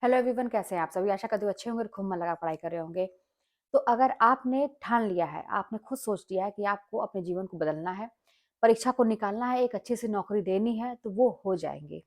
Hello everyone, कैसे हैं आप सभी? आशा करती हूँ अच्छे होंगे और खूब मन लगा पढ़ाई कर रहे होंगे। तो अगर आपने ठान लिया है, आपने खुद सोच लिया है कि आपको अपने जीवन को बदलना है, परीक्षा को निकालना है, एक अच्छी सी नौकरी लेनी है, तो वो हो जाएँगे,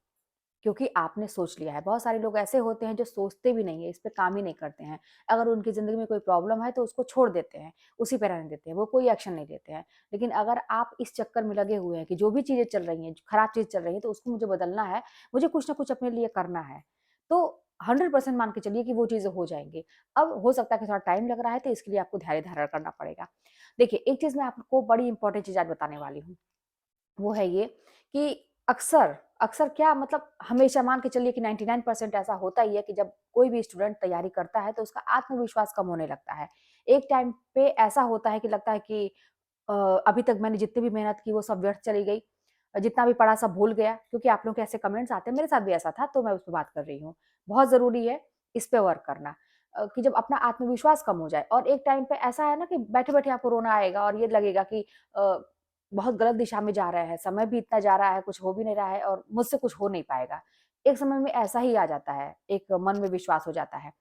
क्योंकि आपने सोच लिया है। बहुत सारे लोग ऐसे होते हैं जो सोचते भी नहीं है, इस पे काम ही नहीं करते हैं। अगर उनकी ज़िंदगी में कोई प्रॉब्लम है तो उसको छोड़ देते हैं, उसी पे रहने देते हैं, वो कोई एक्शन नहीं लेते हैं। लेकिन अगर आप इस चक्कर में लगे हुए हैं कि जो भी चीज़ें चल रही हैं, खराब चीज़ चल रही है, तो उसको मुझे बदलना है, मुझे कुछ ना कुछ अपने लिए करना है, तो 100% मान के चलिए कि वो चीज़ें हो जाएँगी। अब हो सकता है कि थोड़ा टाइम लग रहा है, तो इसके लिए आपको धैर्य धारण करना पड़ेगा। देखिए, एक चीज़ मैं आपको बड़ी इम्पोर्टेंट चीज़ आज बताने वाली हूँ। वो है ये कि अक्सर अक्सर क्या मतलब हमेशा मान के चलिए कि 99% ऐसा होता ही है कि जब कोई भी स्टूडेंट तैयारी करता है तो उसका आत्मविश्वास कम होने लगता है। एक टाइम पे ऐसा होता है कि लगता है कि अ, अभी तक मैंने जितनी भी मेहनत की वो सब व्यर्थ चली गई। जितना भी पढ़ा सब भूल गया, क्योंकि आप लोगों के ऐसे कमेंट्स आते हैं, मेरे साथ भी ऐसा था तो मैं उस पे बात कर रही हूँ। बहुत ज़रूरी है इस पे वर्क करना, कि जब अपना आत्मविश्वास कम हो जाए और एक टाइम पे ऐसा है ना कि बैठे-बैठे आपको रोना आएगा और ये लगेगा कि अ, बहुत गलत दिशा में जा रहा है, समय भी इतना जा रहा है, कुछ हो भी नहीं रहा है और मुझसे कुछ हो नहीं पाएगा। एक समय में ऐसा ही आ जाता है, एक मन में विश्वास हो जाता है।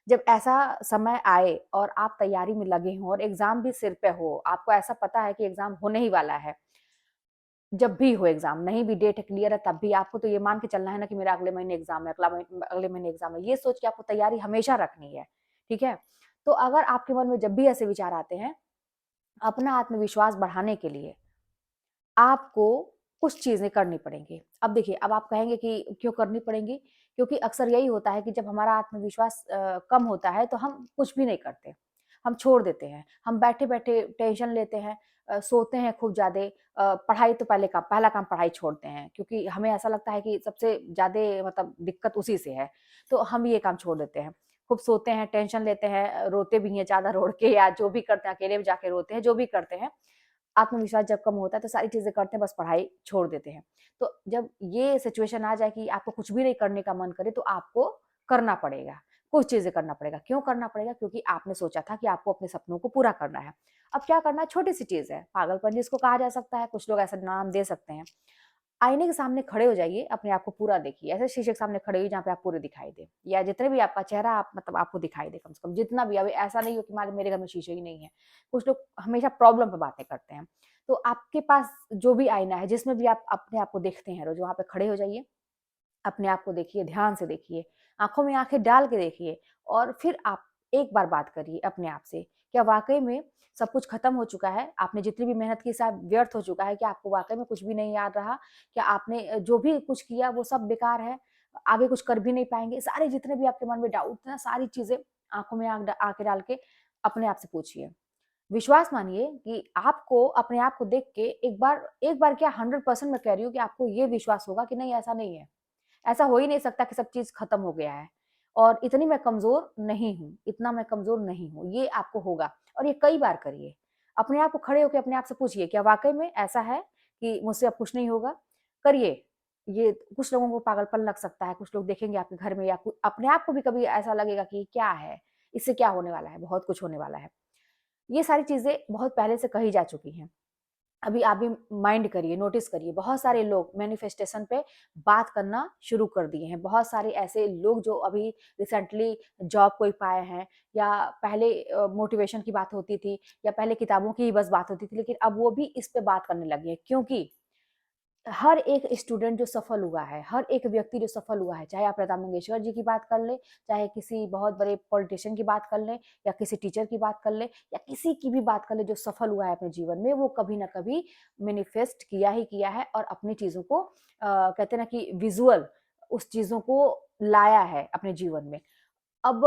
जब ऐसा समय आए और आप तैयारी में लगे हों और एग्ज़ाम भी सिर पे हो, आपको ऐसा पता है कि एग्ज़ाम होने ही वाला है, जब भी हो एग्ज़ाम, नहीं भी डेट क्लियर है तब भी आपको तो ये मान के चलना है ना कि मेरा अगले महीने एग्ज़ाम है, अगले महीने एग्ज़ाम है, ये सोच के आपको तैयारी हमेशा रखनी है, ठीक है? तो अगर आपके मन में जब भी ऐसे विचार आते हैं, अपना आत्मविश्वास बढ़ाने के लिए आपको कुछ चीज़ें करनी पड़ेंगी। अब देखिए, अब आप कहेंगे कि क्यों करनी पड़ेंगी? क्योंकि अक्सर यही होता है कि जब हमारा आत्मविश्वास कम होता है तो हम कुछ भी नहीं करते, हम छोड़ देते हैं। हम बैठे-बैठे टेंशन लेते हैं, सोते हैं खूब ज़्यादा, पढ़ाई तो पहला काम पढ़ाई छोड़ते हैं, क्योंकि हमें ऐसा लगता है कि सबसे ज़्यादा मतलब दिक्कत उसी से है, तो हम ये काम छोड़ देते हैं। खूब सोते हैं, टेंशन लेते हैं, रोते भी हैं चादर ओढ़ के या जो भी करते हैं, अकेले भी जाके रोते हैं, जो भी करते हैं। आत्मविश्वास जब कम होता है तो सारी चीज़ें करते हैं, बस पढ़ाई छोड़ देते हैं। तो जब ये सिचुएशन आ जाए कि आपको कुछ भी नहीं करने का मन करे तो आपको करना पड़ेगा, कुछ चीज़ें करना पड़ेगा। क्यों करना पड़ेगा? क्योंकि आपने सोचा था कि आपको अपने सपनों को पूरा करना है। अब क्या करना है? छोटी-सी चीज़ है, पागलपन जिसको कहा जा सकता है, कुछ लोग ऐसा नाम दे सकते हैं। आईने के सामने खड़े हो जाइए, अपने आप को पूरा देखिए। ऐसे शीशे के सामने खड़े होइए जहाँ पे आप पूरे दिखाई दें, या जितने भी आपका चेहरा आप मतलब आपको दिखाई दे कम से कम, जितना भी। अब ऐसा नहीं हो कि मान मेरे घर में शीशे ही नहीं है। कुछ लोग हमेशा प्रॉब्लम पे बातें करते हैं। तो आपके पास जो भी आईना है, जिसमें भी आप अपने आप को देखते हैं रोज़, वहाँ पे खड़े हो जाइए। अपने आप को देखिए, ध्यान से देखिए, आँखों में आँखें डाल के देखिए और फिर आप एक बार बात करिए अपने आप से, क्या वाक़ई में सब कुछ खत्म हो चुका है? आपने जितनी भी मेहनत की सब व्यर्थ हो चुका है? क्या आपको वाक़ई में कुछ भी नहीं याद रहा? क्या आपने जो भी कुछ किया वो सब बेकार है? आगे कुछ कर भी नहीं पाएँगे? सारे जितने भी आपके मन में डाउट थे ना, सारी चीज़ें आँखों में आँखें डाल के अपने आप से पूछिए। विश्वास मानिए कि आपको अपने आप को देख के एक बार क्या 100% मैं कह रही हूँ कि आपको ये विश्वास होगा कि नहीं, ऐसा नहीं है। ऐसा हो ही नहीं सकता कि सब चीज़ खत्म हो गया है और इतनी मैं कमज़ोर नहीं हूँ, इतना मैं कमज़ोर नहीं हूँ, ये आपको होगा और ये कई बार करिए। अपने आप को खड़े होके अपने आप से पूछिए, क्या वाक़ई में ऐसा है कि मुझसे अब कुछ नहीं होगा? करिए। ये कुछ लोगों को पागलपन लग सकता है, कुछ लोग देखेंगे आपके घर में या अपने आप को भी कभी ऐसा लगेगा कि क्या है? इससे क्या होने वाला है? बहुत कुछ होने वाला है। ये सारी चीज़ें बहुत पहले से कही जा चुकी हैं। अभी आप भी माइंड करिए, नोटिस करिए, बहुत सारे लोग मैनिफेस्टेशन पे बात करना शुरू कर दिए हैं। बहुत सारे ऐसे लोग जो अभी रिसेंटली जॉब कोई पाए हैं, या पहले मोटिवेशन की बात होती थी, या पहले किताबों की ही बस बात होती थी, लेकिन अब वो भी इस पे बात करने लगे हैं। क्योंकि हर एक स्टूडेंट जो सफल हुआ है, हर एक व्यक्ति जो सफल हुआ है, चाहे आप लता मंगेशकर जी की बात कर लें, चाहे किसी बहुत बड़े पॉलिटिशियन की बात कर लें, या किसी टीचर की बात कर लें, या किसी की भी बात कर लें जो सफल हुआ है अपने जीवन में, वो कभी ना कभी मैनिफेस्ट किया ही किया है और अपनी चीज़ों को कहते हैं ना कि विज़ुअल उस चीज़ों को लाया है अपने जीवन में। अब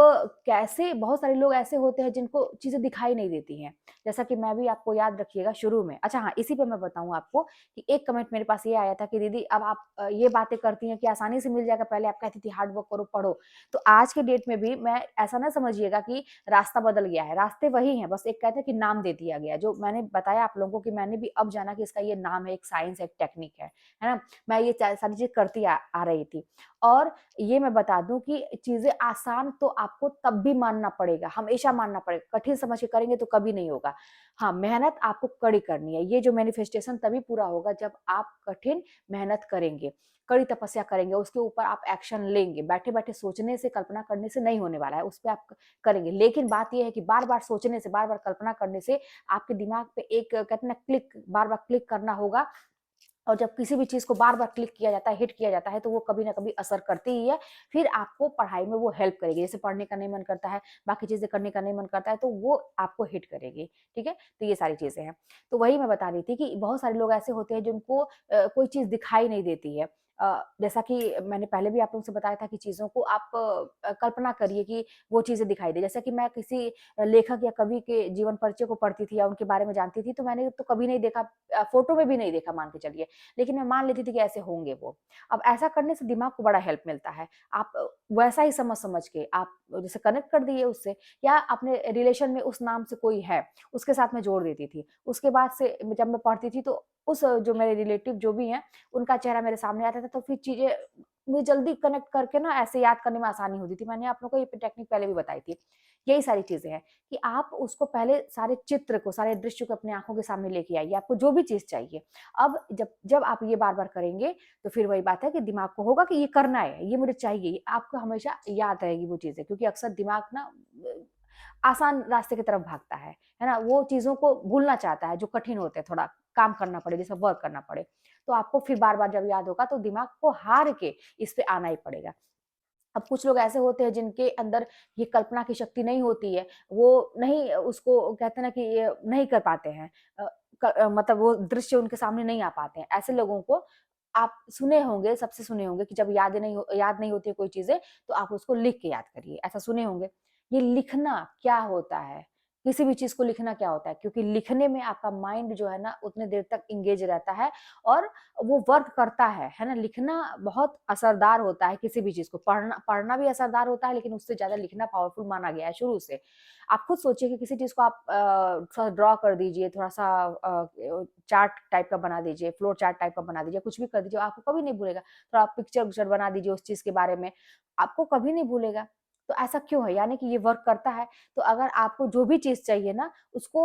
कैसे बहुत सारे लोग ऐसे होते हैं जिनको चीज़ें दिखाई नहीं देती हैं। जैसा कि मैं भी, आपको याद रखिएगा शुरू में, अच्छा हाँ, इसी पे मैं बताऊँ आपको कि एक कमेंट मेरे पास ये आया था कि दीदी अब आप ये बातें करती हैं कि आसानी से मिल जाएगा, पहले आप कहती थी हार्ड वर्क करो, पढ़ो। तो आज के डेट में भी मैं ऐसा ना समझिएगा कि रास्ता बदल गया है, रास्ते वही हैं, बस एक कहते हैं कि नाम दे दिया गया है। जो मैंने बताया आप लोगों को कि मैंने भी अब जाना कि इसका ये नाम है, एक साइंस है, एक टेक्निक है ना? मैं ये सारी चीज़ें करती आ रही थी। और ये मैं बता दूँ कि चीज़ें आसान तो तो आपको तब भी मानना पड़ेगा, हमेशा मानना पड़ेगा। कठिन समझ के करेंगे तो कभी नहीं होगा। हाँ, मेहनत आपको कड़ी करनी है। ये जो मैनिफेस्टेशन तभी पूरा होगा जब आप कठिन मेहनत करेंगे, कड़ी तपस्या करेंगे, उसके ऊपर आप एक्शन लेंगे। बैठे-बैठे सोचने से, कल्पना करने से नहीं होने वाला है, उस पे आप करेंगे। लेकिन बात ये है कि बार-बार सोचने से, बार-बार कल्पना करने से आपके दिमाग पे एक कहते हैं ना क्लिक, बार-बार क्लिक करना होगा। और जब किसी भी चीज़ को बार-बार क्लिक किया जाता है, हिट किया जाता है, तो वो कभी न कभी असर करती ही है। फिर आपको पढ़ाई में वो हेल्प करेगी। जैसे पढ़ने का नहीं मन करता है, बाकी चीज़ें करने का नहीं मन करता है, तो वो आपको हिट करेगी, ठीक है? तो ये सारी चीज़ें हैं। तो वही मैं बता रही थी कि बहुत सारे लोग ऐसे होते हैं जिनको कोई चीज़ दिखाई नहीं देती है। जैसा कि मैंने पहले भी आप लोगों से बताया था कि चीज़ों को आप कल्पना करिए कि वो चीज़ें दिखाई दें। जैसे कि मैं किसी लेखक या कवि के जीवन परिचय को पढ़ती थी या उनके बारे में जानती थी, तो मैंने तो कभी नहीं देखा, फ़ोटो में भी नहीं देखा मान के चलिए। लेकिन मैं मान लेती थी कि ऐसे होंगे वो। अब ऐसा करने से दिमाग को बड़ा हेल्प मिलता है। आप वैसा ही समझ-समझ के आप जैसे कनेक्ट कर दिए उससे, या अपने रिलेशन में उस नाम से कोई है, उसके साथ मैं जोड़ देती थी। उसके बाद से जब मैं पढ़ती थी तो उस जो मेरे रिलेटिव जो भी हैं, उनका चेहरा मेरे सामने आता था, तो फिर चीज़ें मुझे जल्दी कनेक्ट करके ना ऐसे याद करने में आसानी होती थी। मैंने आप लोगों को ये टेक्निक पहले भी बताई थी। यही सारी चीज़ें हैं कि आप उसको पहले सारे चित्र को, सारे दृश्य को अपनी आँखों के सामने लेके आइए, आपको जो भी चीज़ चाहिए। अब जब जब आप ये बार-बार करेंगे, तो फिर वही बात है कि दिमाग को होगा कि ये करना है, ये मुझे चाहिए, ये आपको हमेशा याद रहेगी वो चीज़ें, क्योंकि अक्सर दिमाग ना आसान रास्ते की तरफ भागता है ना? वो चीज़ों को भूलना चाहता है जो कठिन होते हैं, थोड़ा काम करना पड़े, जैसे वर्क करना पड़े। तो आपको फिर बार-बार जब याद होगा तो दिमाग को हार के इस पे आना ही पड़ेगा। अब कुछ लोग ऐसे होते हैं जिनके अंदर ये कल्पना की शक्ति नहीं होती है, वो नहीं उसको कहते हैं ना कि ये नहीं कर पाते हैं। मतलब वो दृश्य उनके सामने नहीं आ पाते हैं। ऐसे लोगों को आप सुने होंगे, सबसे सुने होंगे कि जब याद नहीं होती है कोई चीज़ें, तो आप उसको लिख के याद करिए, ऐसा सुने होंगे। ये लिखना क्या होता है? किसी भी चीज़ को लिखना क्या होता है? क्योंकि लिखने में आपका माइंड जो है ना उतने देर तक एंगेज रहता है और वो वर्क करता है ना? लिखना बहुत असरदार होता है किसी भी चीज़ को, पढ़ना पढ़ना भी असरदार होता है, लेकिन उससे ज़्यादा लिखना पावरफुल माना गया है शुरू से। आप खुद सोचिए कि किसी चीज़ को आप थोड़ा ड्रॉ कर दीजिए, थोड़ा-सा चार्ट टाइप का बना दीजिए, फ्लो चार्ट टाइप का बना दीजिए, कुछ भी कर दीजिए, आपको कभी नहीं भूलेगा। थोड़ा पिक्चर-विक्चर बना दीजिए उस चीज़ के बारे में, आपको कभी नहीं भूलेगा। तो ऐसा क्यों है? यानी कि ये वर्क करता है। तो अगर आपको जो भी चीज़ चाहिए ना, उसको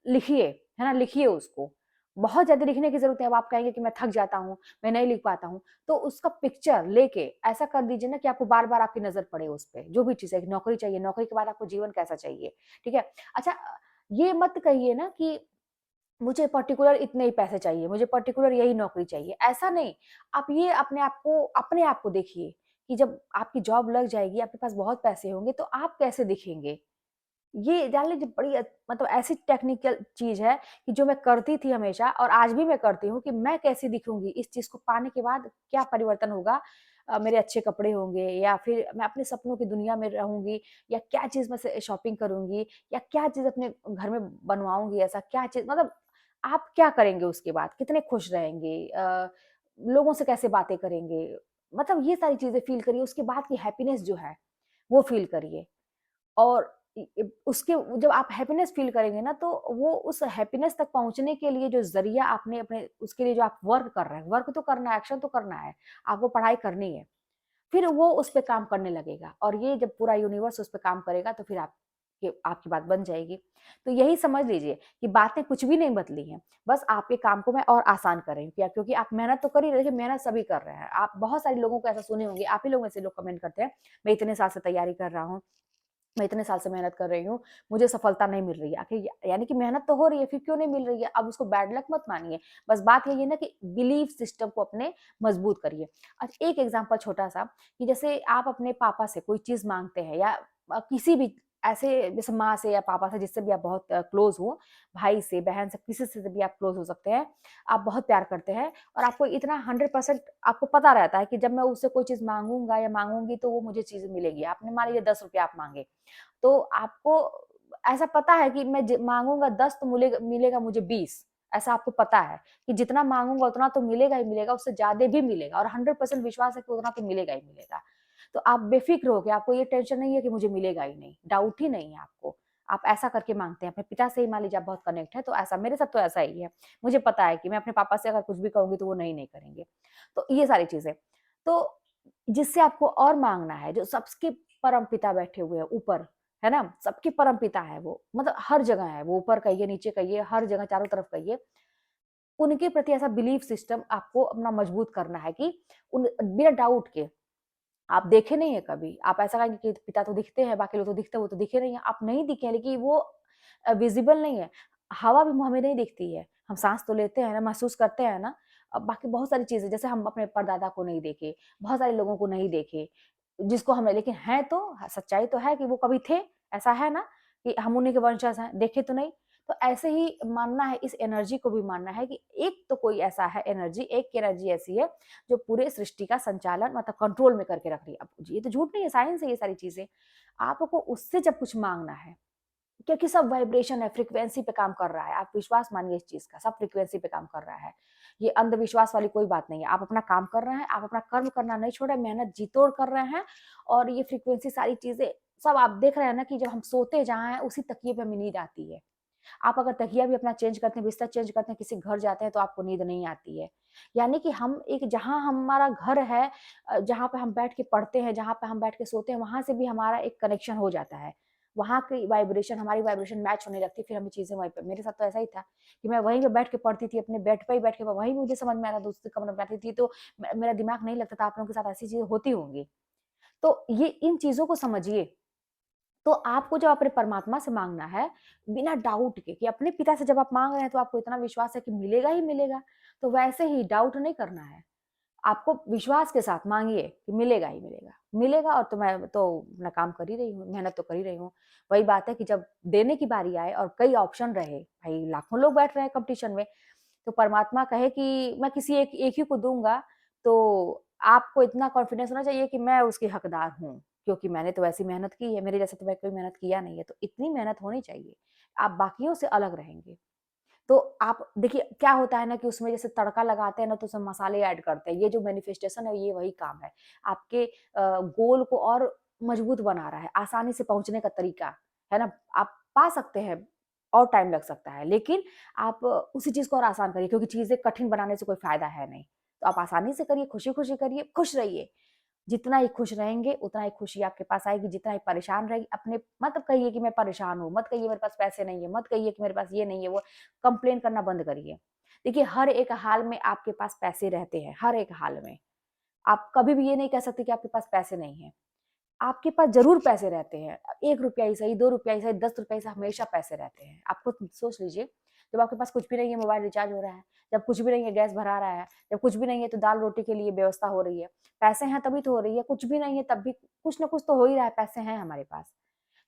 लिखिए, है ना? लिखिए उसको। बहुत ज़्यादा लिखने की ज़रूरत है। अब आप कहेंगे कि मैं थक जाता हूँ, मैं नहीं लिख पाता हूँ, तो उसका पिक्चर लेके ऐसा कर दीजिए ना कि आपको बार-बार आपकी नज़र पड़े उस पे। जो भी चीज़ है, नौकरी चाहिए, नौकरी के बाद आपको जीवन कैसा चाहिए, ठीक है? अच्छा ये मत कहिए ना कि मुझे पर्टिकुलर इतने ही पैसे चाहिए, मुझे पर्टिकुलर यही नौकरी चाहिए, ऐसा नहीं। आप ये अपने आप को देखिए कि जब आपकी जॉब लग जाएगी, आपके पास बहुत पैसे होंगे, तो आप कैसे दिखेंगे? ये जान लीजिए बड़ी मतलब ऐसी टेक्निकल चीज़ है कि जो मैं करती थी हमेशा और आज भी मैं करती हूँ कि मैं कैसी दिखूँगी, इस चीज़ को पाने के बाद क्या परिवर्तन होगा। मेरे अच्छे कपड़े होंगे या फिर मैं अपने सपनों की दुनिया में रहूँगी या क्या चीज़ मैं से शॉपिंग करूँगी या क्या चीज़ अपने घर में बनवाऊँगी, ऐसा क्या चीज़ मतलब आप क्या करेंगे उसके बाद? कितने खुश रहेंगे? लोगों से कैसे बातें करेंगे? मतलब ये सारी चीज़ें फ़ील करिए, उसके बाद की हैप्पीनेस जो है, वो फ़ील करिए। और उसके जब आप हैप्पीनेस फ़ील करेंगे ना, तो वो उस हैप्पीनेस तक पहुँचने के लिए जो ज़रिया आपने अपने उसके लिए जो आप वर्क कर रहे हैं, वर्क तो करना है, एक्शन तो करना है, आपको पढ़ाई करनी है। फिर वो उस पे काम करने लगेगा और ये जब पूरा यूनिवर्स उस पे काम करेगा, तो फिर आपकी बात बन जाएगी। तो यही समझ लीजिए कि बातें कुछ भी नहीं बदली हैं, बस आपके काम को मैं और आसान कर रही हूँ। क्या? क्योंकि आप मेहनत तो कर ही रहे हैं, मेहनत सभी कर रहे हैं। आप बहुत सारे लोगों को ऐसा सुने होंगे, आप ही लोग में से लोग कमेंट करते हैं, मैं इतने साल से तैयारी कर रहा हूँ, मैं इतने साल से मेहनत कर रही हूँ, मुझे सफलता नहीं मिल रही है। आखिर यानी कि मेहनत तो हो रही है, फिर क्यों नहीं मिल रही है? अब उसको बैड लक मत मानिए। बस बात यही है ना कि बिलीफ सिस्टम को अपने मजबूत करिए। अच्छा एक एग्ज़ाम्पल छोटा-सा कि जैसे आप अपने पापा से कोई चीज़ माँगते हैं या किसी भी ऐसे जैसे माँ से या पापा से जिससे भी आप बहुत क्लोज़ हो, भाई से, बहन से, किसी से भी आप क्लोज़ हो सकते हैं। आप बहुत प्यार करते हैं और आपको इतना 100% आपको पता रहता है कि जब मैं उससे कोई चीज़ माँगूँगा या माँगूँगी तो वो मुझे चीज़ मिलेगी। आपने मान लीजिए ₹10 आप माँगे, तो आपको ऐसा पता है कि मैं माँगूँगा 10 तो मिलेगा मिलेगा मुझे 20 ऐसा आपको पता है कि जितना माँगूँगा उतना तो मिलेगा ही मिलेगा, उससे ज़्यादा भी मिलेगा और 100% विश्वास है कि उतना तो मिलेगा ही मिलेगा। तो आप बेफ़िक्र हो के आपको ये टेंशन नहीं है कि मुझे मिलेगा ही नहीं, डाउट ही नहीं है आपको। आप ऐसा करके माँगते हैं, अपने पिता से ही मान लीजिए आप बहुत कनेक्ट हैं, तो ऐसा मेरे साथ तो ऐसा ही है। मुझे पता है कि मैं अपने पापा से अगर कुछ भी कहूँगी तो वो नहीं करेंगे। तो ये सारी चीज़ें। तो जिससे आपको और माँगना है, जो सबके परम पिता बैठे हुए हैं ऊपर, है ना? सबके परम पिता है वो, मतलब हर जगह है वो, ऊपर कहिए, नीचे कहिए, हर जगह चारों तरफ कहिए। उनके प्रति ऐसा बिलीफ सिस्टम आपको अपना मजबूत करना है कि उन बिना डाउट के, आप देखे नहीं है कभी, आप ऐसा कहेंगे कि पिता तो दिखते हैं, बाकी लोग तो दिखते हैं, वो तो दिखे नहीं है, आप नहीं दिखे हैं, लेकिन वो विजिबल नहीं है। हवा भी हमें नहीं दिखती है, हम सांस तो लेते हैं ना, महसूस करते हैं ना। बाकी बहुत सारी चीजें, जैसे हम अपने परदादा को नहीं देखे, बहुत सारे लोगों को नहीं देखे, जिसको हमने, लेकिन है तो, सच्चाई तो है कि वो कभी थे, ऐसा है ना, कि हम उन्हीं के वंशज हैं, देखे तो नहीं। तो ऐसे ही मानना है, इस एनर्जी को भी मानना है कि एक तो कोई ऐसा है एनर्जी, एक एनर्जी ऐसी है जो पूरे सृष्टि का संचालन मतलब कंट्रोल में करके रख रही है। अब ये तो झूठ नहीं है, साइंस है ये सारी चीजें। आपको उससे जब कुछ मांगना है, क्योंकि सब वाइब्रेशन है, फ्रीक्वेंसी पे काम कर रहा है, आप विश्वास मानिए इस चीज का, सब फ्रीक्वेंसी पे काम कर रहा है। ये अंधविश्वास वाली कोई बात नहीं है, आप अपना काम कर रहे हैं, आप अपना कर्म करना नहीं छोड़े, मेहनत जी तोड़ कर रहे हैं, और ये फ्रीक्वेंसी सारी चीजें सब आप देख रहे हैं ना, कि जब हम सोते जहाँ हैं उसी तकिए पे हमें नींद आती है। आप अगर तकिया भी अपना चेंज करते हैं, बिस्तर चेंज करते हैं, किसी घर जाते हैं, तो आपको नींद नहीं आती है। यानी कि हम एक, जहाँ हमारा घर है, जहाँ पे हम बैठ के पढ़ते हैं, जहाँ पे हम बैठ के सोते हैं, वहां से भी हमारा एक कनेक्शन हो जाता है। वहाँ की वाइब्रेशन, हमारी वाइब्रेशन मैच होने लगती है, फिर हमें चीजें वहीं पे, मेरे साथ तो ऐसा ही था कि मैं वहीं पे बैठ के पढ़ती थी, अपने बेड पे ही बैठ के, वहीं मुझे समझ में आता, दूसरे कमरे में बैठती थी तो मेरा दिमाग नहीं लगता था। आप लोगों के साथ ऐसी चीजें होती होंगी। तो ये इन चीजों को समझिए। तो आपको जब अपने परमात्मा से मांगना है, बिना डाउट के, कि अपने पिता से जब आप मांग रहे हैं तो आपको इतना विश्वास है कि मिलेगा ही मिलेगा, तो वैसे ही डाउट नहीं करना है। आपको विश्वास के साथ मांगिए कि मिलेगा ही मिलेगा, मिलेगा। और तो मैं तो अपना काम कर ही रही हूँ, मेहनत तो कर ही रही हूँ। वही बात है कि जब देने की बारी आए और कई ऑप्शन रहे, भाई लाखों लोग बैठ रहे हैं कंपटीशन में, तो परमात्मा कहे कि मैं किसी एक एक ही को दूंगा, तो आपको इतना कॉन्फिडेंस होना चाहिए कि मैं उसकी हकदार हूँ, क्योंकि मैंने तो ऐसी मेहनत की है, मेरे जैसे तो मैं कोई मेहनत किया नहीं है, तो इतनी मेहनत होनी चाहिए, आप बाकियों से अलग रहेंगे। तो आप देखिए क्या होता है ना, कि उसमें जैसे तड़का लगाते हैं ना, तो उसमें मसाले ऐड करते हैं, ये जो मैनिफेस्टेशन है ये वही काम है, आपके गोल को और मजबूत बना रहा है, आसानी से पहुंचने का तरीका, है ना। आप पा सकते हैं, और टाइम लग सकता है, लेकिन आप उसी चीज को और आसान करिए, क्योंकि चीजें कठिन बनाने से कोई फायदा है नहीं। तो आप आसानी से करिए, खुशी खुशी करिए, खुश रहिए। जितना ही खुश रहेंगे उतना ही खुशी आपके पास आएगी, जितना ही परेशान रहेगी, अपने मत कहिए कि मैं परेशान हूँ, मत कहिए मेरे पास पैसे नहीं है, मत कहिए कि मेरे पास ये नहीं है, वो कंप्लेन करना बंद करिए। देखिए हर एक हाल में आपके पास पैसे रहते हैं, हर एक हाल में। आप कभी भी ये नहीं कह सकते कि आपके पास पैसे नहीं है, आपके पास ज़रूर पैसे रहते हैं। 1 रुपया ही सही, 2 रुपया ही सही, 10 रुपया ही सही, हमेशा पैसे रहते हैं। आप खुद सोच लीजिए, जब आपके पास कुछ भी नहीं है, मोबाइल रिचार्ज हो रहा है, जब कुछ भी नहीं है, गैस भरा रहा है, जब कुछ भी नहीं है, तो दाल-रोटी के लिए व्यवस्था हो रही है। पैसे हैं तभी तो हो रही है, कुछ भी नहीं है तब भी कुछ ना कुछ तो हो ही रहा है, पैसे हैं हमारे पास।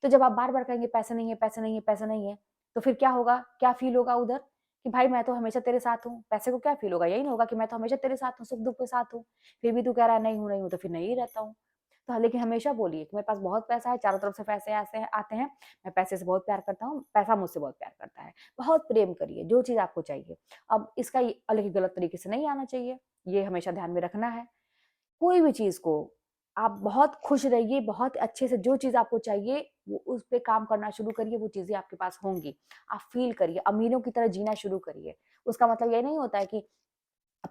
तो जब आप बार-बार कहेंगे पैसे नहीं है, पैसे नहीं है, पैसे नहीं है, तो फिर क्या होगा? क्या फ़ील होगा उधर? कि भाई मैं तो हमेशा तेरे साथ हूँ। पैसे को क्या फ़ील होगा? यही ना होगा कि मैं तो हमेशा तेरे साथ हूँ, सुख-दुख के साथ हूँ। फिर भी तू कह रहा है नहीं हूँ, नहीं हूँ, तो फिर नहीं रहता हूँ। तो लेकिन हमेशा बोलिए कि मेरे पास बहुत पैसा है, चारों तरफ से पैसे ऐसे हैं आते हैं, मैं पैसे से बहुत प्यार करता हूँ, पैसा मुझसे बहुत प्यार करता है। बहुत प्रेम करिए, जो चीज़ आपको चाहिए। अब इसका ये अलग गलत तरीके से नहीं आना चाहिए, ये हमेशा ध्यान में रखना है। कोई भी चीज़ को आप बहुत खुश रहिए, बहुत अच्छे से जो चीज़ आपको चाहिए, वो उस पे काम करना शुरू करिए, वो चीज़ें आपके पास होंगी। आप फ़ील करिए, अमीरों की तरह जीना शुरू करिए। उसका मतलब ये नहीं होता है कि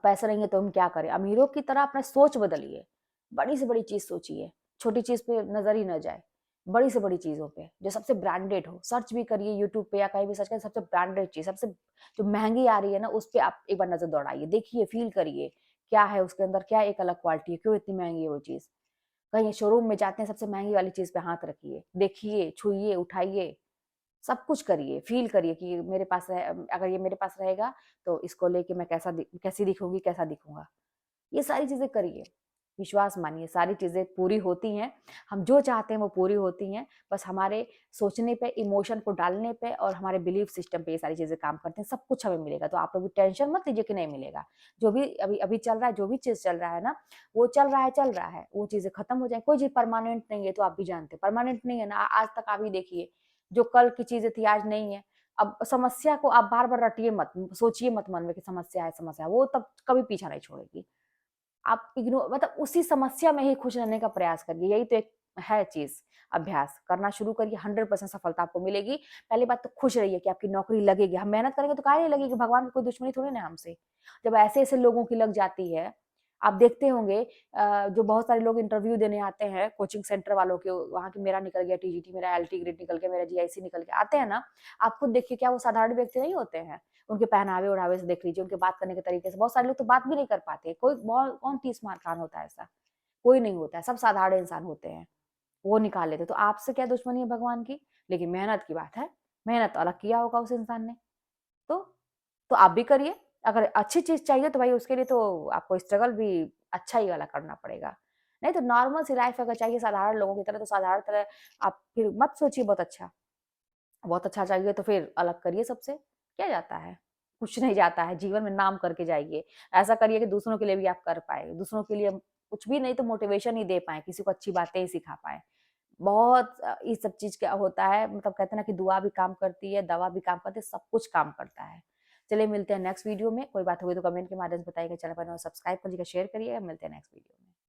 पैसा नहीं है तो हम क्या करें? अमीरों की तरह अपना सोच बदलिए। बड़ी से बड़ी चीज़ सोचिए, छोटी चीज़ पे नज़र ही ना जाए। बड़ी से बड़ी चीज़ों पे, जो सबसे ब्रांडेड हो, सर्च भी करिए यूट्यूब पे या कहीं भी सर्च करिए, सबसे ब्रांडेड चीज़, सबसे जो महँगी आ रही है ना, उस पे आप एक बार नज़र दौड़ाइए, देखिए, फ़ील करिए, क्या है उसके अंदर, क्या एक अलग क्वालिटी है, क्यों इतनी महँगी है वो चीज़? कहीं शोरूम में जाते हैं, सबसे महँगी वाली चीज़ पे हाथ रखिए, देखिए, छुइए, उठाइए, सब कुछ करिए, फ़ील करिए कि मेरे पास है, अगर ये मेरे पास रहेगा, तो इसको लेके मैं कैसी दिखूँगी, कैसा दिखूँगा। ये सारी चीज़ें करिए, विश्वास मानिए, सारी चीज़ें पूरी होती हैं। हम जो चाहते हैं वो पूरी होती हैं, बस हमारे सोचने पे, इमोशन को डालने पे और हमारे बिलीफ सिस्टम पे ये सारी चीज़ें काम करती हैं, सब कुछ हमें मिलेगा। तो आप लोग भी टेंशन मत लीजिए कि नहीं मिलेगा। जो भी अभी अभी चल रहा है, जो भी चीज़ चल रहा है ना, वो चल रहा है, वो चीज़ें खत्म हो जाएँ। कोई चीज़ परमानेंट नहीं है, तो आप भी जानते हैं, परमानेंट नहीं है ना, आज तक आप ही देखिए, जो कल की चीज़ें थी आज नहीं है। अब समस्या को आप बार-बार रटिए मत, सोचिए मत मन में कि समस्या है, वो तब कभी पीछा नहीं छोड़ेगी। आप मतलब उसी समस्या में ही खुश रहने का प्रयास करिए, यही तो एक है चीज़, अभ्यास करना शुरू करिए, 100% सफलता आपको मिलेगी। पहली बात तो खुश रहिए कि आपकी नौकरी लगेगी, हम मेहनत करेंगे तो काहे नहीं लगेगी, भगवान की कोई दुश्मनी थोड़ी ना है हमसे। जब ऐसे-ऐसे लोगों की लग जाती है, आप देखते होंगे जो बहुत सारे लोग इंटरव्यू देने आते हैं कोचिंग सेंटर वालों के, वहाँ की मेरा निकल गया टीजीटी, मेरा एलटी ग्रेड निकल गया, मेरा जीआईसी निकल गया, आते हैं ना, आप खुद देखिए क्या वो साधारण व्यक्ति नहीं होते हैं? उनके पहनावे-ओढ़ावे से देख लीजिए, उनके बात करने के तरीके से, बहुत सारे लोग तो बात भी नहीं कर पाते, कोई कौन 30 मार खान होता है ऐसा? कोई नहीं होता है, सब साधारण इंसान होते हैं, वो निकाल लेते हैं। तो आपसे क्या दुश्मनी है भगवान की? लेकिन मेहनत की बात है, मेहनत अलग किया होगा उस इंसान ने, तो तो आप भी करिए। अगर अच्छी चीज़ चाहिए तो भाई उसके लिए तो आपको स्ट्रगल भी अच्छा ही वाला करना पड़ेगा। नहीं तो नॉर्मल सी लाइफ़ अगर चाहिए साधारण लोगों की तरह, तो साधारण तरह आप फिर मत सोचिए बहुत अच्छा। बहुत अच्छा चाहिए तो फिर अलग करिए सबसे, क्या जाता है? कुछ नहीं जाता है, जीवन में नाम करके जाइए। ऐसा करिए कि दूसरों के लिए भी आप कर पाएँ, दूसरों के लिए कुछ भी नहीं तो मोटिवेशन ही दे पाएँ, किसी को अच्छी बातें ही सिखा पाएँ। बहुत ये सब चीज़ क्या होता है, मतलब कहते हैं ना कि दुआ भी काम करती है, दवा भी काम करती है, सब कुछ काम करता है। चलिए मिलते हैं नेक्स्ट वीडियो में, कोई बात होगी तो कमेंट के माध्यम से बताइएगा, चैनल पर नए हो सब्सक्राइब करिएगा, शेयर करिएगा, मिलते हैं नेक्स्ट वीडियो में।